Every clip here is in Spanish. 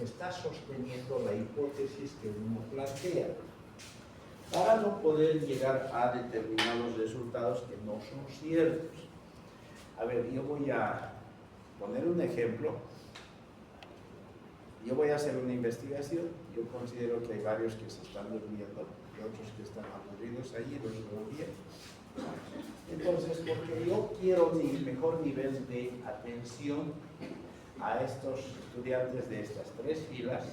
está sosteniendo la hipótesis que uno plantea, para no poder llegar a determinados resultados que no son ciertos. A ver, yo voy a poner un ejemplo. Yo voy a hacer una investigación. Yo considero que hay varios que se están durmiendo y otros que están aburridos ahí, los veo bien. Entonces, porque yo quiero mi mejor nivel de atención a estos estudiantes de estas 3 filas,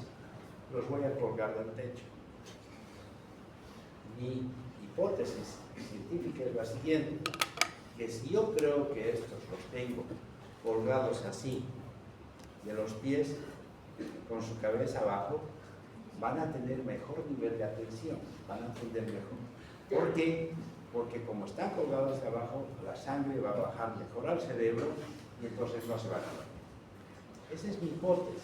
los voy a colgar del techo. Mi hipótesis científica es la siguiente, que si yo creo que estos los tengo colgados así, de los pies, con su cabeza abajo, van a tener mejor nivel de atención, van a entender mejor. ¿Por qué? Porque como están colgados de abajo, la sangre va a bajar mejor al cerebro y entonces no se van a dormir. Esa es mi hipótesis.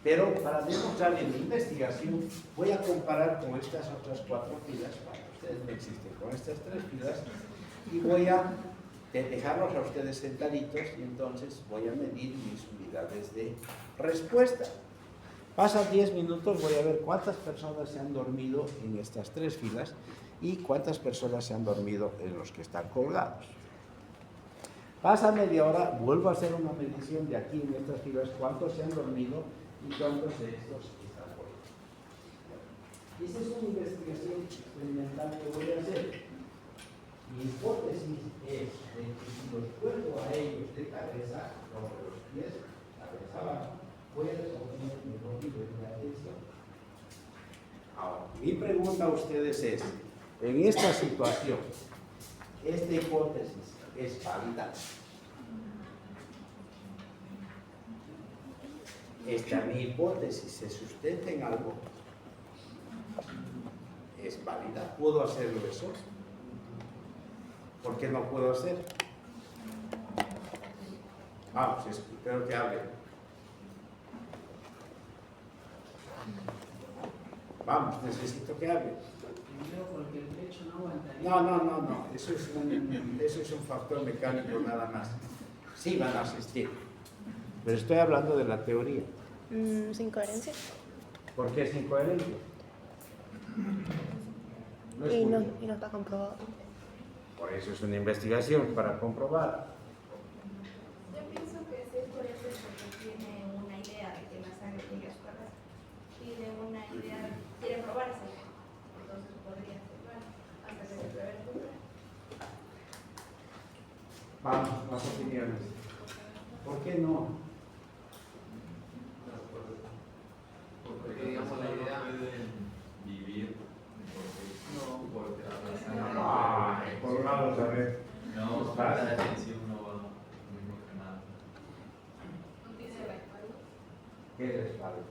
Pero para demostrar en mi investigación, voy a comparar con estas otras 4 filas, para que ustedes no existen, con estas 3 filas, y voy a dejarlos a ustedes sentaditos y entonces voy a medir mis unidades de respuesta. Pasan 10 minutos, voy a ver cuántas personas se han dormido en estas 3 filas y cuántas personas se han dormido en los que están colgados. Pasa media hora, vuelvo a hacer una medición de aquí en estas filas, cuántos se han dormido y cuántos de estos están colgados. Esa es una investigación experimental que voy a hacer. Mi hipótesis es de que si los cuelgo a ellos de cabeza, sobre los pies, cabeza abajo, voy a obtener mejor nivel de atención. Ahora, mi pregunta a ustedes es, en esta situación, ¿esta hipótesis es válida? ¿Esta mi hipótesis se sustenta en algo? ¿Es válida? ¿Puedo hacerlo eso? ¿Por qué no puedo hacer? Vamos, espero que hable. Vamos, necesito que hable. Porque el pecho no aguantaría. No. Eso es un factor mecánico nada más. Sí van a asistir. Pero estoy hablando de la teoría. Sin coherencia. ¿Por qué es incoherente? Y no está comprobado. Por eso es una investigación, para comprobar. Yo pienso que es incoherente porque tiene una idea de que la sangre llega a su cabeza. Tiene una idea, quiere probar esa idea. Entonces podría ser bueno, hasta que se pruebe el contrario. Vamos, más opiniones. ¿Por qué no? Porque digamos la idea pueden vivir porque Colgados, a ver. no, para la atención no va mejor que nada. ¿No tiene respaldo? ¿Qué respaldo?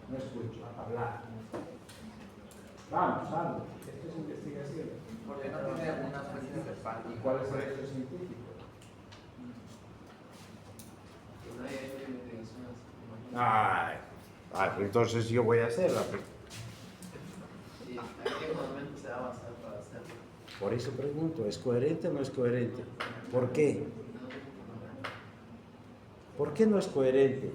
No escucho, hablar. Vamos, habla. Esto es investigación. Porque no tiene alguna fuente de respaldo. ¿Y cuál es el hecho científico? No hay hecho de investigación así. Entonces yo voy a hacerla. ¿Y a qué momento se va a avanzar para hacerlo? Por eso pregunto, ¿es coherente o no es coherente? ¿Por qué? ¿Por qué no es coherente?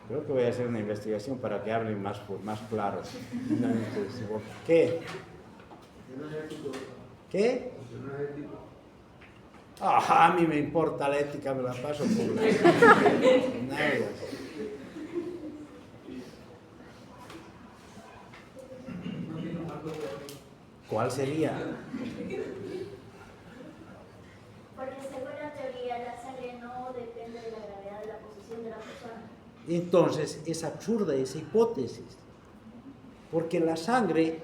Creo que voy a hacer una investigación para que hablen más claro. ¿Qué? ¿Qué? A mí me importa la ética, me la paso por la... Nada. ¿Cuál sería? Porque según la teoría, la sangre no depende de la gravedad de la posición de la persona. Entonces, es absurda esa hipótesis, porque la sangre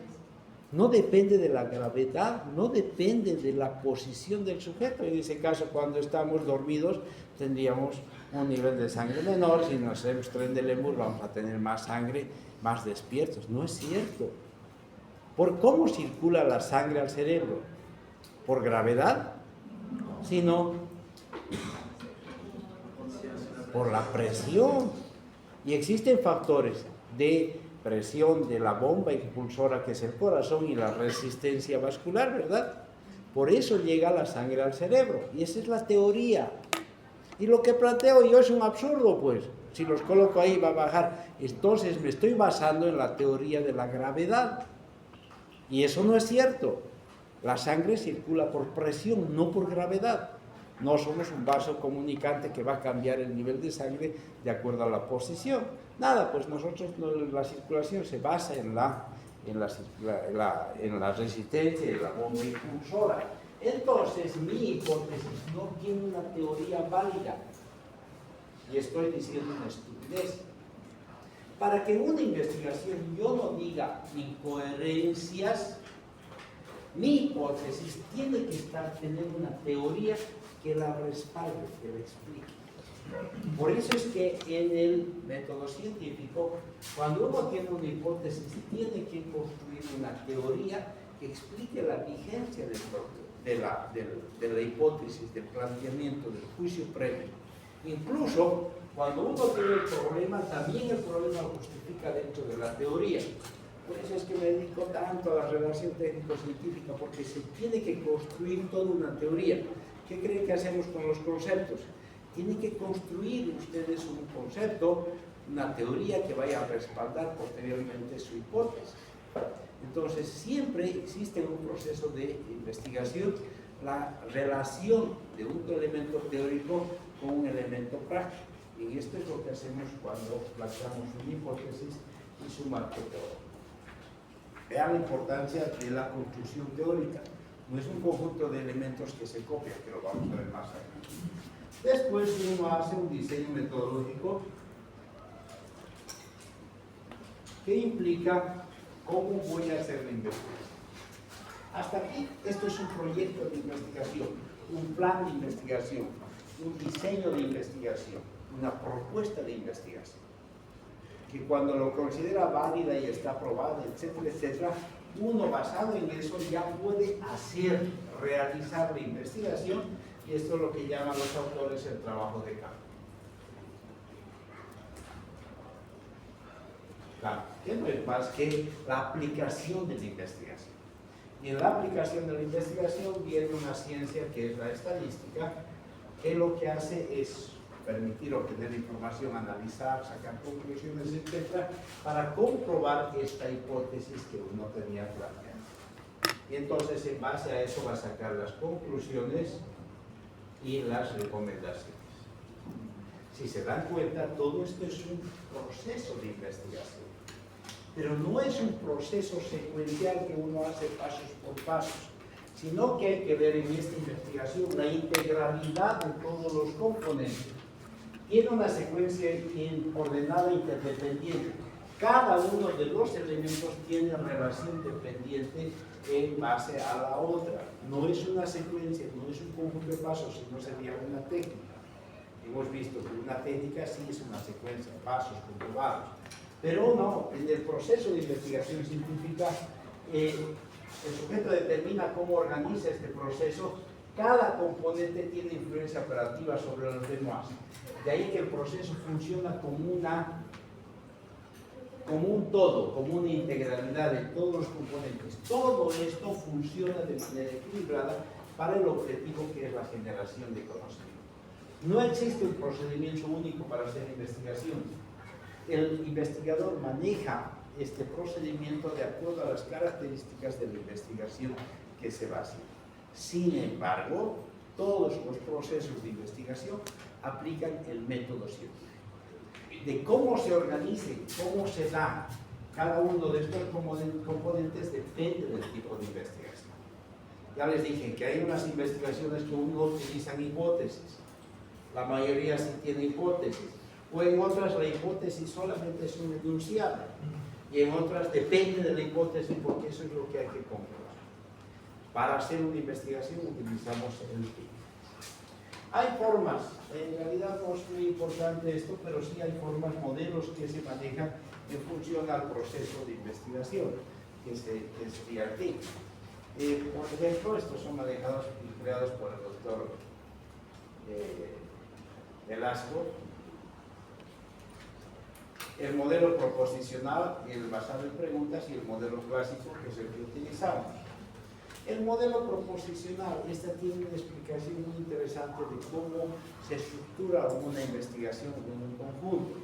no depende de la gravedad, no depende de la posición del sujeto. En ese caso, cuando estamos dormidos, tendríamos un nivel de sangre menor. Si nos hacemos tren de Lemur, vamos a tener más sangre, más despiertos. No es cierto. ¿Por cómo circula la sangre al cerebro? ¿Por gravedad? Sino por la presión. Y existen factores de presión de la bomba impulsora que es el corazón y la resistencia vascular, ¿verdad? Por eso llega la sangre al cerebro, y esa es la teoría. Y lo que planteo yo es un absurdo, pues. Si los coloco ahí va a bajar. Entonces me estoy basando en la teoría de la gravedad. Y eso no es cierto. La sangre circula por presión, no por gravedad. No somos un vaso comunicante que va a cambiar el nivel de sangre de acuerdo a la posición. Nada, pues nosotros la circulación se basa en la resistencia de la bomba impulsora. Entonces, mi hipótesis no tiene una teoría válida. Y estoy diciendo una estupidez. Para que en una investigación yo no diga incoherencias, mi hipótesis tiene que tener una teoría que la respalde, que la explique. Por eso es que en el método científico, cuando uno tiene una hipótesis, tiene que construir una teoría que explique la vigencia de la hipótesis, del planteamiento, del juicio previo. Incluso, cuando uno tiene el problema, también el problema lo justifica dentro de la teoría. Por eso es que me dedico tanto a la relación técnico-científica, porque se tiene que construir toda una teoría. ¿Qué creen que hacemos con los conceptos? Tienen que construir ustedes un concepto, una teoría que vaya a respaldar posteriormente su hipótesis. Entonces, siempre existe en un proceso de investigación la relación de un elemento teórico con un elemento práctico. Y esto es lo que hacemos cuando planteamos una hipótesis y su marco teórico. Vean la importancia de la construcción teórica. No es un conjunto de elementos que se copian, que lo vamos a ver más adelante. Después uno hace un diseño metodológico que implica cómo voy a hacer la investigación. Hasta aquí, esto es un proyecto de investigación, un plan de investigación, un diseño de investigación, una propuesta de investigación, que cuando lo considera válida y está aprobada, etcétera, etcétera, uno basado en eso ya puede realizar la investigación, y esto es lo que llaman los autores el trabajo de campo. Claro, que no es más que la aplicación de la investigación. Y en la aplicación de la investigación viene una ciencia que es la estadística, que lo que hace es permitir obtener información, analizar, sacar conclusiones, etc., para comprobar esta hipótesis que uno tenía planteada. Y entonces, en base a eso, va a sacar las conclusiones y las recomendaciones. Si se dan cuenta, todo esto es un proceso de investigación. Pero no es un proceso secuencial que uno hace pasos por pasos, sino que hay que ver en esta investigación la integralidad de todos los componentes. Tiene una secuencia ordenada interdependiente. Cada uno de los elementos tiene relación dependiente en base a la otra. No es una secuencia, no es un conjunto de pasos, sino sería una técnica. Hemos visto que una técnica sí es una secuencia de pasos comprobados. Pero no, en el proceso de investigación científica, el sujeto determina cómo organiza este proceso. Cada componente tiene influencia operativa sobre los demás. De ahí que el proceso funciona como un todo, como una integralidad de todos los componentes. Todo esto funciona de manera equilibrada para el objetivo que es la generación de conocimiento. No existe un procedimiento único para hacer investigación. El investigador maneja este procedimiento de acuerdo a las características de la investigación que se va a hacer. Sin embargo, todos los procesos de investigación aplican el método científico. De cómo se organice, cómo se da cada uno de estos componentes depende del tipo de investigación. Ya les dije que hay unas investigaciones que uno utilizan hipótesis, la mayoría sí tiene hipótesis, o en otras la hipótesis solamente es un enunciado, y en otras depende de la hipótesis porque eso es lo que hay que comprobar. Para hacer una investigación utilizamos el tipo. Hay formas, en realidad no es muy importante esto, pero sí hay formas, modelos que se manejan en función al proceso de investigación, que es DRT. Por ejemplo, estos son manejados y creados por el doctor Velasco. el modelo proposicional, el basado en preguntas, y el modelo clásico, que es el que utilizamos. El modelo proposicional, esta tiene una explicación muy interesante de cómo se estructura una investigación en un conjunto.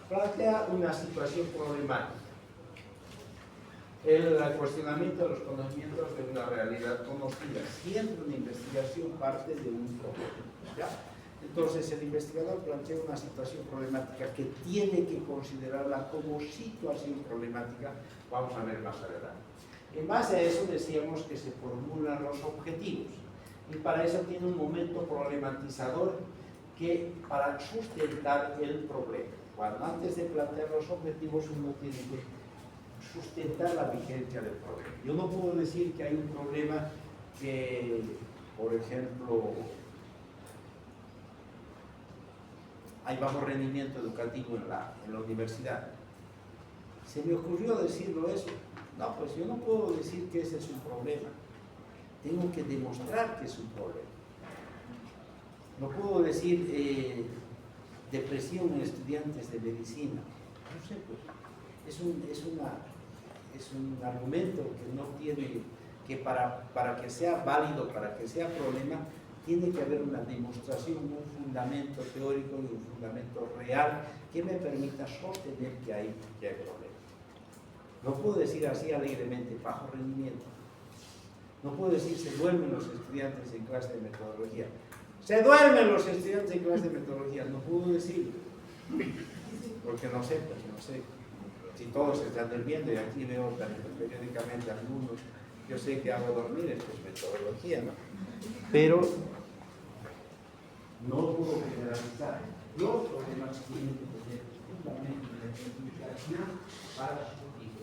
Plantea una situación problemática. El cuestionamiento de los conocimientos de una realidad conocida. Siempre una investigación parte de un problema, ¿ya? Entonces, el investigador plantea una situación problemática que tiene que considerarla como situación problemática. Vamos a ver más adelante. En base a eso decíamos que se formulan los objetivos. Y para eso tiene un momento problematizador que para sustentar el problema. Cuando antes de plantear los objetivos uno tiene que sustentar la vigencia del problema. Yo no puedo decir que hay un problema que, por ejemplo, hay bajo rendimiento educativo en la universidad. ¿Se me ocurrió decirlo eso? No, pues yo no puedo decir que ese es un problema. Tengo que demostrar que es un problema. No puedo decir depresión en estudiantes de medicina. No sé, pues es un argumento que no tiene, que para que sea válido, para que sea problema, tiene que haber una demostración, un fundamento teórico y un fundamento real que me permita sostener que hay problema. No puedo decir así alegremente, bajo rendimiento. No puedo decir, se duermen los estudiantes en clase de metodología. Se duermen los estudiantes en clase de metodología. No puedo decirlo. Porque no sé, si todos se están durmiendo, y aquí veo periódicamente algunos, yo sé que hago dormir, esto es metodología, ¿no? Pero no puedo generalizar. Los problemas tienen que tener fundamento de explicación para su vigencia.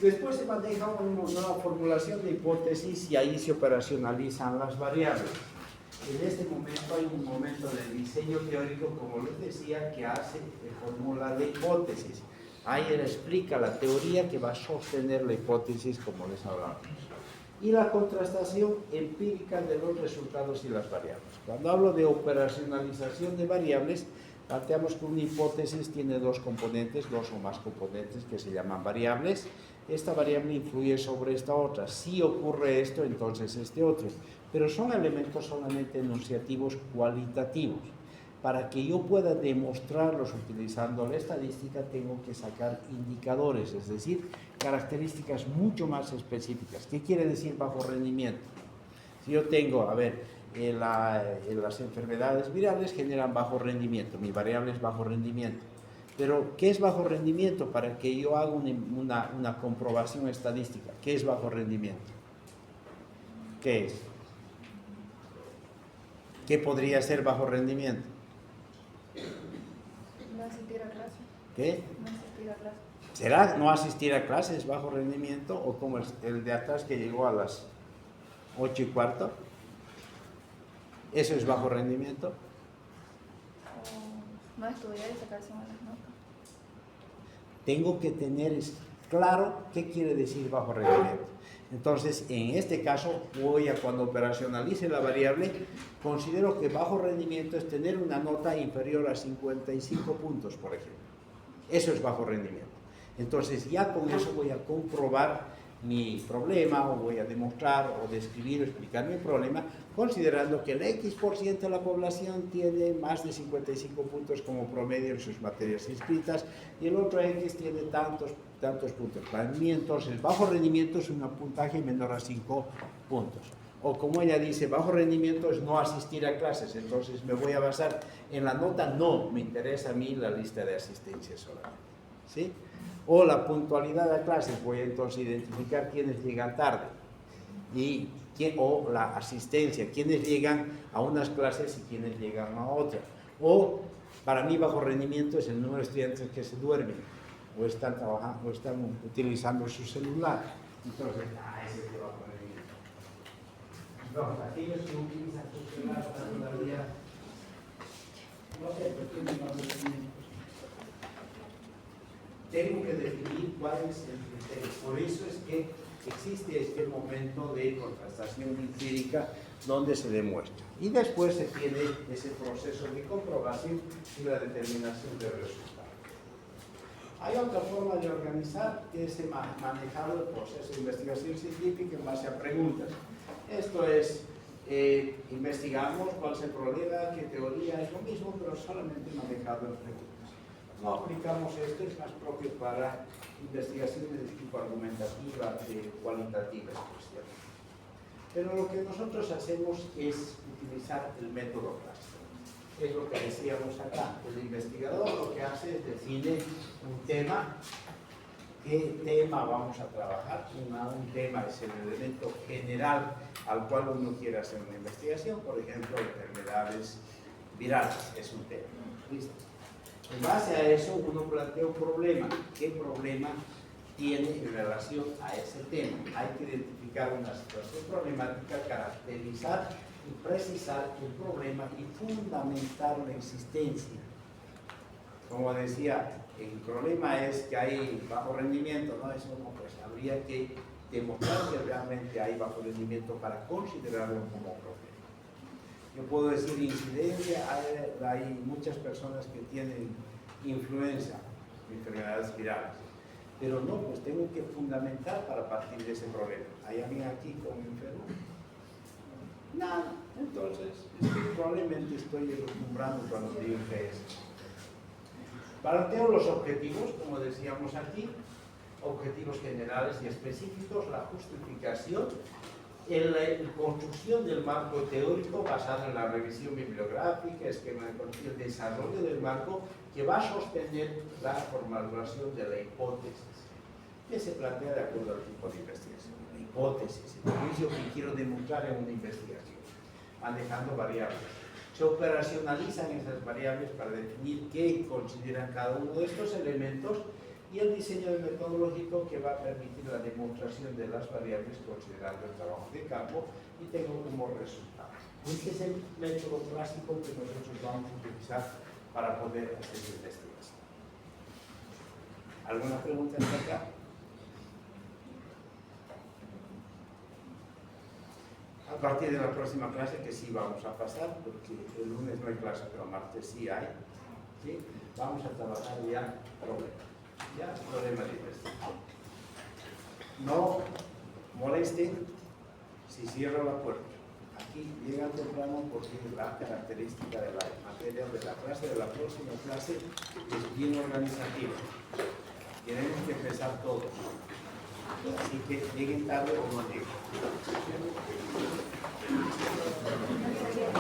Después se maneja una formulación de hipótesis y ahí se operacionalizan las variables. En este momento hay un momento de diseño teórico, como les decía, que formula la hipótesis. Ahí él explica la teoría que va a sostener la hipótesis, como les hablamos. Y la contrastación empírica de los resultados y las variables. Cuando hablo de operacionalización de variables, planteamos que una hipótesis tiene dos componentes, dos o más componentes que se llaman variables. Esta variable influye sobre esta otra. Si ocurre esto, entonces este otro. Pero son elementos solamente enunciativos cualitativos. Para que yo pueda demostrarlos utilizando la estadística, tengo que sacar indicadores, es decir, características mucho más específicas. ¿Qué quiere decir bajo rendimiento? Si yo tengo, las enfermedades virales generan bajo rendimiento, mi variable es bajo rendimiento. Pero, ¿qué es bajo rendimiento? Para que yo haga una comprobación estadística. ¿Qué es bajo rendimiento? ¿Qué es? ¿Qué podría ser bajo rendimiento? No asistir a clase. ¿Qué? No asistir a clase. ¿Será no asistir a clases bajo rendimiento? ¿O como el de atrás que llegó a las 8:15? ¿Eso es bajo rendimiento? O no estudiar y sacarse malas notas. Tengo que tener claro qué quiere decir bajo rendimiento. Entonces, en este caso, cuando operacionalice la variable, considero que bajo rendimiento es tener una nota inferior a 55 puntos, por ejemplo. Eso es bajo rendimiento. Entonces, ya con eso voy a comprobar mi problema, o voy a demostrar, o describir, o explicar mi problema, considerando que el X% de la población tiene más de 55 puntos como promedio en sus materias inscritas, y el otro X tiene tantos puntos. Para mí, entonces, bajo rendimiento es un puntaje menor a 5 puntos. O como ella dice, bajo rendimiento es no asistir a clases, entonces me voy a basar en la nota, no, me interesa a mí la lista de asistencia solamente, ¿sí? O la puntualidad a clases, voy a entonces identificar quiénes llegan tarde, o la asistencia, quiénes llegan a unas clases y quiénes llegan a otras. O para mí bajo rendimiento es el número de estudiantes que se duermen, o están trabajando, o están utilizando su celular. Entonces, ese es de bajo rendimiento. No, aquellos que utilizan su celular todavía, no sé, ¿por qué no bajo rendimiento? Tengo que definir cuál es el criterio. Por eso es que existe este momento de contrastación empírica donde se demuestra. Y después se tiene ese proceso de comprobación y la determinación del resultado. Hay otra forma de organizar que es manejar el proceso de investigación científica en base a preguntas. Esto es, investigamos cuál es el problema, qué teoría, es lo mismo, pero solamente manejado en preguntas. No aplicamos esto, es más propio para investigaciones de tipo argumentativa, cualitativa, especial. Pero lo que nosotros hacemos es utilizar el método clásico. Es lo que decíamos acá. El investigador lo que hace es define un tema. ¿Qué tema vamos a trabajar? Un tema es el elemento general al cual uno quiere hacer una investigación. Por ejemplo, enfermedades virales es un tema. ¿Listo? En base a eso, uno plantea un problema. ¿Qué problema tiene en relación a ese tema? Hay que identificar una situación problemática, caracterizar y precisar el problema y fundamentar la existencia. Como decía, el problema es que hay bajo rendimiento, ¿no? Eso no, pues habría que demostrar que realmente hay bajo rendimiento para considerarlo como problema. Yo puedo decir incidencia, hay muchas personas que tienen influenza, enfermedades virales, pero no, pues tengo que fundamentar para partir de ese problema. ¿Hay alguien aquí con enfermo? Nada, entonces probablemente estoy elucubrando cuando digo que es. Planteo los objetivos, como decíamos aquí, objetivos generales y específicos, la justificación, la construcción del marco teórico basado en la revisión bibliográfica, esquema de conocimiento, el desarrollo del marco que va a sostener la formulación de la hipótesis, que se plantea de acuerdo al tipo de investigación. La hipótesis, el juicio que quiero demostrar en una investigación, manejando variables. Se operacionalizan esas variables para definir qué consideran cada uno de estos elementos y el diseño del metodológico que va a permitir la demostración de las variables considerando el trabajo de campo y tengo como resultado. Este es el método clásico que nosotros vamos a utilizar para poder hacer investigación. ¿Alguna pregunta hasta acá? A partir de la próxima clase, que sí vamos a pasar, porque el lunes no hay clase, pero martes sí hay, ¿sí? Vamos a trabajar ya problema de investigación. No molesten si cierro la puerta. Aquí llegan temprano porque la característica de la materia de la clase, de la próxima clase, es bien organizativa. Tenemos que empezar todo. Así que lleguen tarde o no lleguen.